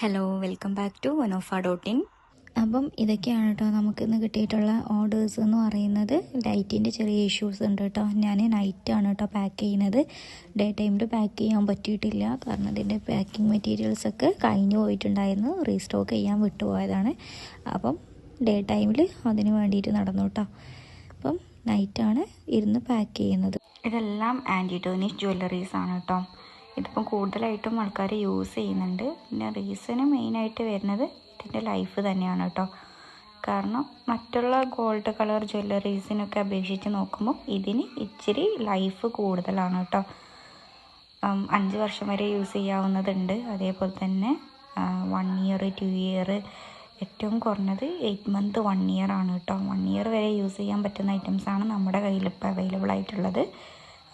Hello, welcome back to വനോഫ.in. അപ്പം ഇതൊക്കെയാണ് കേട്ടോ നമുക്കിന്ന് കിട്ടിയിട്ടുള്ള ഓർഡേഴ്സ് എന്ന് പറയുന്നത്. ലൈറ്റിൻ്റെ ചെറിയ ഇഷ്യൂസ് ഉണ്ട് കേട്ടോ. ഞാൻ നൈറ്റാണ് കേട്ടോ പാക്ക് ചെയ്യുന്നത്. ഡേ ടൈമിൽ പാക്ക് ചെയ്യാൻ പറ്റിയിട്ടില്ല, കാരണം ഇതിൻ്റെ പാക്കിംഗ് മെറ്റീരിയൽസൊക്കെ കഴിഞ്ഞു പോയിട്ടുണ്ടായിരുന്നു. റീസ്റ്റോക്ക് ചെയ്യാൻ വിട്ടുപോയതാണ്. അപ്പം ഡേ ടൈമിൽ അതിന് വേണ്ടിയിട്ട് നടന്നു കേട്ടോ. അപ്പം നൈറ്റാണ് ഇരുന്ന് പാക്ക് ചെയ്യുന്നത്. ഇതെല്ലാം ആൻറ്റി ടേർണിഷ് ജ്വല്ലറീസ് ആണ് കേട്ടോ. ഇതിപ്പം കൂടുതലായിട്ടും ആൾക്കാർ യൂസ് ചെയ്യുന്നുണ്ട്. പിന്നെ റീസണ് മെയിനായിട്ട് വരുന്നത് ഇതിൻ്റെ ലൈഫ് തന്നെയാണ് കേട്ടോ. കാരണം മറ്റുള്ള ഗോൾഡ് കളർ ജ്വല്ലറീസിനൊക്കെ അപേക്ഷിച്ച് നോക്കുമ്പോൾ ഇതിന് ഇച്ചിരി ലൈഫ് കൂടുതലാണ് കേട്ടോ. 5 വർഷം വരെ യൂസ് ചെയ്യാവുന്നതുണ്ട്. അതേപോലെ തന്നെ 1 ഇയർ 2 ഇയർ, ഏറ്റവും കുറഞ്ഞത് 8 മന്ത് 1 ഇയർ ആണ് കേട്ടോ. 1 ഇയർ വരെ യൂസ് ചെയ്യാൻ പറ്റുന്ന ഐറ്റംസാണ് നമ്മുടെ കയ്യിൽ ഇപ്പോൾ അവൈലബിൾ ആയിട്ടുള്ളത്.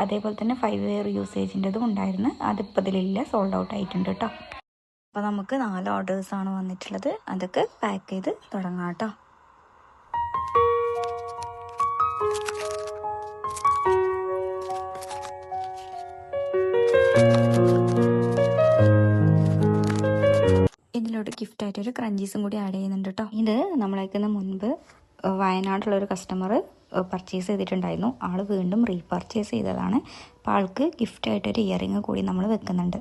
അതേപോലെ തന്നെ 5 ഇയർ യൂസേജിൻ്റെതും ഉണ്ടായിരുന്നു. അതിപ്പോൾ ഇതിലില്ല, സോൾഡ് ഔട്ട് ആയിട്ടുണ്ട് കേട്ടോ. അപ്പോൾ നമുക്ക് 4 ഓർഡേഴ്സാണ് വന്നിട്ടുള്ളത്. അതൊക്കെ പാക്ക് ചെയ്ത് തുടങ്ങാം കേട്ടോ. ഇതിലോട്ട് ഗിഫ്റ്റായിട്ടൊരു ക്രഞ്ചീസും കൂടി ആഡ് ചെയ്യുന്നുണ്ട് കേട്ടോ. ഇത് നമ്മളേക്കുന്ന മുൻപ് വയനാട്ടിലുള്ളൊരു കസ്റ്റമർ പർച്ചേസ് ചെയ്തിട്ടുണ്ടായിരുന്നു. ആൾ വീണ്ടും റീപർച്ചേസ് ചെയ്തതാണ്. അപ്പോൾ ആൾക്ക് ഗിഫ്റ്റായിട്ടൊരു ഇയറിങ് കൂടി നമ്മൾ വെക്കുന്നുണ്ട്.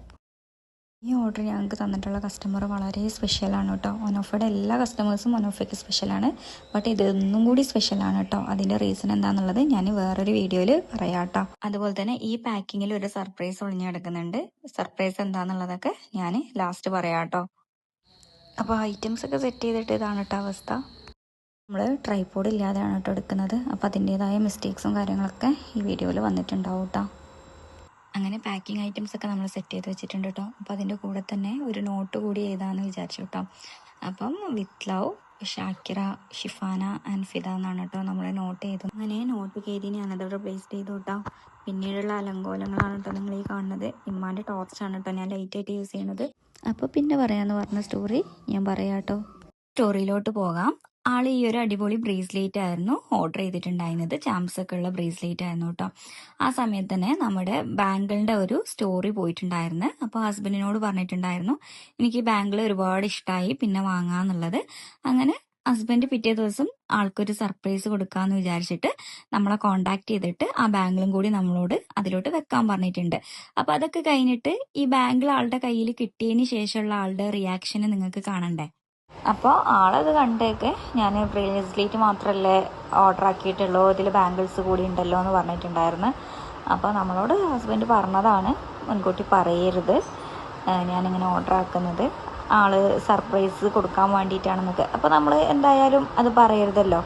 ഈ ഓർഡർ ഞങ്ങൾക്ക് തന്നിട്ടുള്ള കസ്റ്റമർ വളരെ സ്പെഷ്യലാണ് കേട്ടോ. വനോഫയുടെ എല്ലാ കസ്റ്റമേഴ്സും വനോഫയ്ക്ക് സ്പെഷ്യലാണ്. ബട്ട് ഇതൊന്നും കൂടി സ്പെഷ്യലാണ് കേട്ടോ. അതിൻ്റെ റീസൺ എന്താണെന്നുള്ളത് ഞാൻ വേറൊരു വീഡിയോയിൽ പറയാം കേട്ടോ. അതുപോലെ തന്നെ ഈ പാക്കിങ്ങിൽ ഒരു സർപ്രൈസ് ഒളിഞ്ഞു കിടക്കുന്നുണ്ട്. സർപ്രൈസ് എന്താണെന്നുള്ളതൊക്കെ ഞാൻ ലാസ്റ്റ് പറയാം കേട്ടോ. അപ്പോൾ ഐറ്റംസ് ഒക്കെ സെറ്റ് ചെയ്തിട്ട് ഇതാണ് കേട്ടോ അവസ്ഥ. നമ്മൾ ട്രൈപോഡ് ഇല്ലാതെയാണ് കേട്ടോ എടുക്കുന്നത്. അപ്പോൾ അതിൻ്റേതായ മിസ്റ്റേക്സും കാര്യങ്ങളൊക്കെ ഈ വീഡിയോയിൽ വന്നിട്ടുണ്ടാവും കേട്ടോ. അങ്ങനെ പാക്കിംഗ് ഐറ്റംസ് ഒക്കെ നമ്മൾ സെറ്റ് ചെയ്ത് വെച്ചിട്ടുണ്ട് കേട്ടോ. അപ്പോൾ അതിൻ്റെ കൂടെ തന്നെ ഒരു നോട്ട് കൂടി എഴുതാമെന്ന് വിചാരിച്ചു കേട്ടോ. അപ്പം with love Shakira, Shifana and Fida എന്നാണ് കേട്ടോ നമ്മൾ നോട്ട് ചെയ്തത്. അങ്ങനെ നോട്ട് എഴുതി ഞാനതോടെ പ്ലേസ് ചെയ്തു കേട്ടോ. പിന്നീടുള്ള അലങ്കോലങ്ങളാണ് കേട്ടോ നിങ്ങൾ ഈ കാണുന്നത്. ഇമ്മാൻ്റെ ടോർച്ചാണ് കേട്ടോ ഞാൻ ലൈറ്റായിട്ട് യൂസ് ചെയ്യുന്നത്. അപ്പോൾ പിന്നെ പറയാമെന്ന് പറഞ്ഞ സ്റ്റോറി ഞാൻ പറയാം കേട്ടോ. സ്റ്റോറിയിലോട്ട് പോകാം. ആൾ ഈ ഒരു അടിപൊളി ബ്രേസ്ലെറ്റ് ആയിരുന്നു ഓർഡർ ചെയ്തിട്ടുണ്ടായിരുന്നത്. ചാംസ് ഒക്കെ ഉള്ള ബ്രേസ്ലെറ്റ് ആയിരുന്നു കേട്ടോ. ആ സമയത്ത് തന്നെ നമ്മുടെ ബാങ്കിളിൻ്റെ ഒരു സ്റ്റോറി പോയിട്ടുണ്ടായിരുന്നു. അപ്പോൾ ഹസ്ബൻഡിനോട് പറഞ്ഞിട്ടുണ്ടായിരുന്നു എനിക്ക് ഈ ബാങ്കിൾ ഒരുപാട് ഇഷ്ടമായി, പിന്നെ വാങ്ങാന്നുള്ളത്. അങ്ങനെ ഹസ്ബൻഡ് പിറ്റേ ദിവസം ആൾക്കൊരു സർപ്രൈസ് കൊടുക്കാമെന്ന് വിചാരിച്ചിട്ട് നമ്മളെ കോണ്ടാക്ട് ചെയ്തിട്ട് ആ ബാങ്കിളും കൂടി നമ്മളോട് അതിലോട്ട് വെക്കാൻ പറഞ്ഞിട്ടുണ്ട്. അപ്പോൾ അതൊക്കെ കഴിഞ്ഞിട്ട് ഈ ബാങ്കിൾ ആളുടെ കയ്യിൽ കിട്ടിയതിന് ശേഷമുള്ള ആളുടെ റിയാക്ഷന് നിങ്ങൾക്ക് കാണണ്ടേ. അപ്പോൾ ആളത് കണ്ടേക്ക് ഞാൻ ബ്രേസ്ലെറ്റ് മാത്രമല്ലേ ഓർഡർ ആക്കിയിട്ടുള്ളൂ, ഇതിൽ ബാംഗിൾസ് കൂടി ഉണ്ടല്ലോ എന്ന് പറഞ്ഞിട്ടുണ്ടായിരുന്നു. അപ്പോൾ നമ്മളോട് ഹസ്ബൻഡ് പറഞ്ഞതാണ് മുൻകൂട്ടി പറയരുത് ഞാനിങ്ങനെ ഓർഡർ ആക്കുന്നത്, ആൾ സർപ്രൈസ് കൊടുക്കാൻ വേണ്ടിയിട്ടാണെന്നൊക്കെ. അപ്പോൾ നമ്മൾ എന്തായാലും അത് പറയരുതല്ലോ.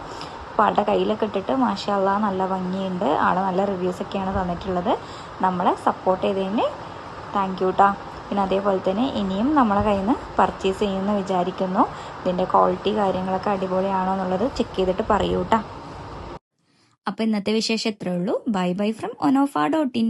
അപ്പോൾ ആളുടെ കയ്യിലൊക്കെ ഇട്ടിട്ട് മാഷാ അല്ലാ നല്ല ഭംഗിയുണ്ട്. ആൾ നല്ല റിവ്യൂസൊക്കെയാണ് തന്നിട്ടുള്ളത്. നമ്മളെ സപ്പോർട്ട് ചെയ്തതിന് താങ്ക് യു കേട്ടോ. പിന്നെ അതേപോലെ തന്നെ ഇനിയും നമ്മളെ കയ്യിൽ നിന്ന് പർച്ചേസ് ചെയ്യുമെന്ന് വിചാരിക്കുന്നു. ഇതിൻ്റെ ക്വാളിറ്റി കാര്യങ്ങളൊക്കെ അടിപൊളിയാണോ എന്നുള്ളത് ചെക്ക് ചെയ്തിട്ട് പറയൂ കേട്ടോ. അപ്പോൾ ഇന്നത്തെ വിശേഷം ഇത്രയേ ഉള്ളൂ. Bye bye from വനോഫ.in.